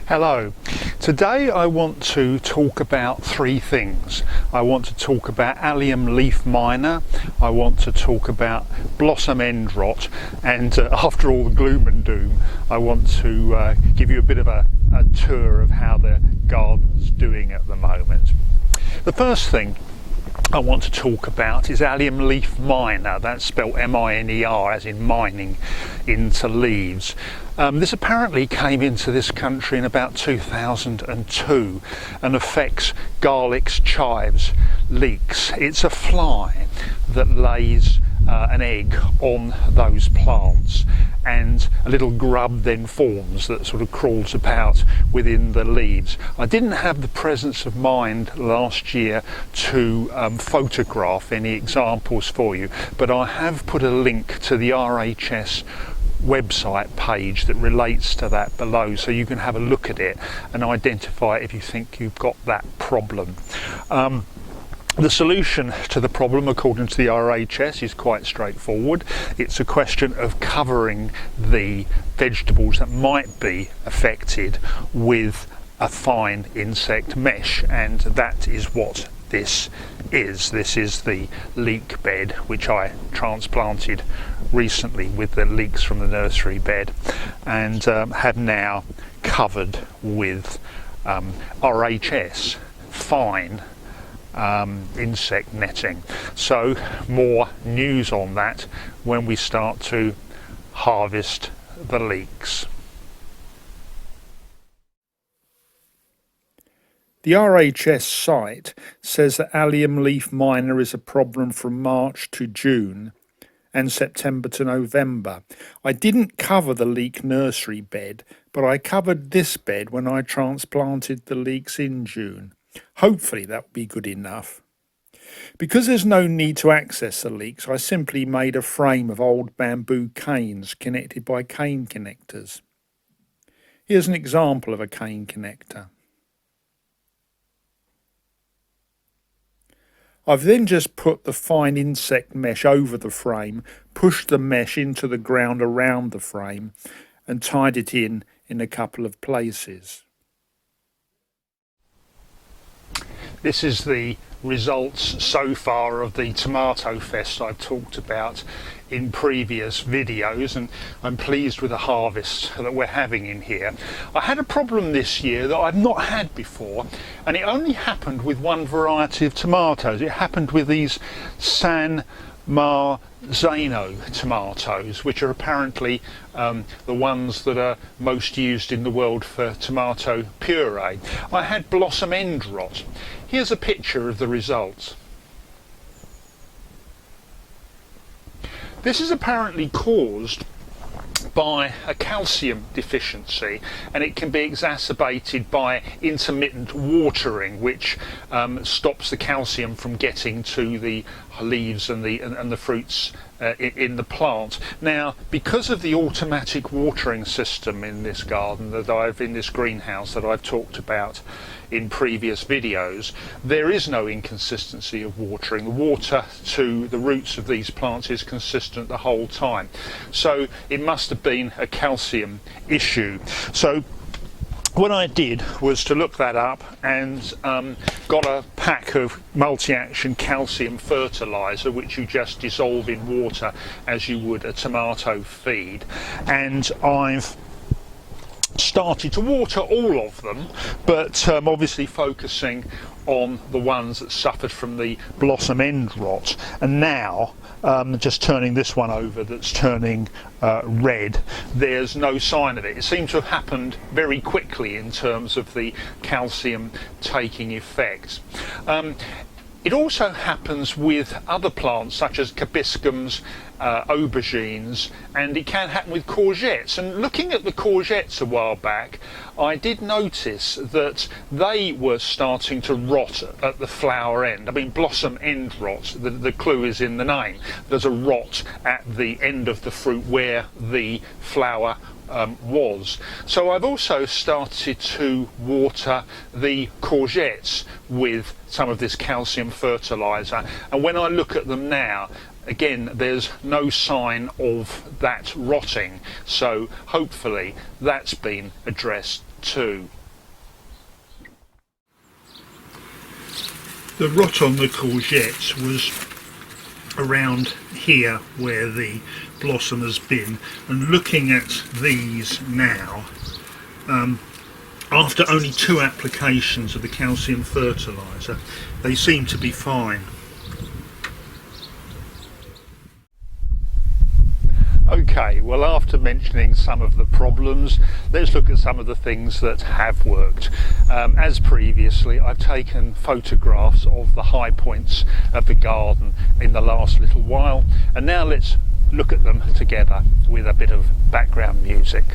Hello. Today I want to talk about three things. I want to talk about Allium Leaf Miner, I want to talk about blossom end rot, and after all the gloom and doom, I want to give you a bit of a tour of how the garden's doing at the moment. The first thing I want to talk about is Allium Leaf Miner. That's spelled M-I-N-E-R, as in mining into leaves. This apparently came into this country in about 2002 and affects garlics, chives, leeks. It's a fly that lays an egg on those plants, and a little grub then forms that sort of crawls about within the leaves. I didn't have the presence of mind last year to photograph any examples for you, but I have put a link to the RHS website page that relates to that below, so you can have a look at it and identify if you think you've got that problem. The solution to the problem, according to the RHS, is quite straightforward. It's a question of covering the vegetables that might be affected with a fine insect mesh, and that is what this is. This is the leek bed which I transplanted recently with the leeks from the nursery bed, and have now covered with RHS fine insect netting. So more news on that when we start to harvest the leeks. The RHS site says that Allium Leaf Miner is a problem from March to June and September to November. I didn't cover the leek nursery bed, but I covered this bed when I transplanted the leeks in June. Hopefully that will be good enough. Because there's no need to access the leeks, I simply made a frame of old bamboo canes connected by cane connectors. Here's an example of a cane connector. I've then just put the fine insect mesh over the frame, pushed the mesh into the ground around the frame, and tied it in a couple of places. This is the results so far of the tomato fest I've talked about in previous videos, and I'm pleased with the harvest that we're having in here. I had a problem this year that I've not had before, and it only happened with one variety of tomatoes. It happened with these San Marzano tomatoes, which are apparently the ones that are most used in the world for tomato puree. I had blossom end rot. Here's a picture of the results. This is apparently caused by a calcium deficiency, and it can be exacerbated by intermittent watering, which stops the calcium from getting to the leaves and the fruits in the plant. Now, because of the automatic watering system in this garden in this greenhouse that I've talked about in previous videos, there is no inconsistency of watering. The water to the roots of these plants is consistent the whole time, so it must have been a calcium issue. So what I did was to look that up and got a pack of multi-action calcium fertilizer, which you just dissolve in water as you would a tomato feed, and I've started to water all of them, but obviously focusing on the ones that suffered from the blossom end rot. And now just turning this one over that's turning red, there's no sign of it. It seems to have happened very quickly in terms of the calcium taking effect. It also happens with other plants such as cabiscums, aubergines, and it can happen with courgettes. And looking at the courgettes a while back, I did notice that they were starting to rot at the flower end. I mean, blossom end rot, the clue is in the name. There's a rot at the end of the fruit where the flower was. So I've also started to water the courgettes with some of this calcium fertilizer, and when I look at them now, again, there's no sign of that rotting, so hopefully that's been addressed too. The rot on the courgettes was around here where the blossom has been, and looking at these now, after only 2 applications of the calcium fertiliser, they seem to be fine. Okay, well, after mentioning some of the problems, let's look at some of the things that have worked. As previously, I've taken photographs of the high points of the garden in the last little while, and now let's look at them together with a bit of background music.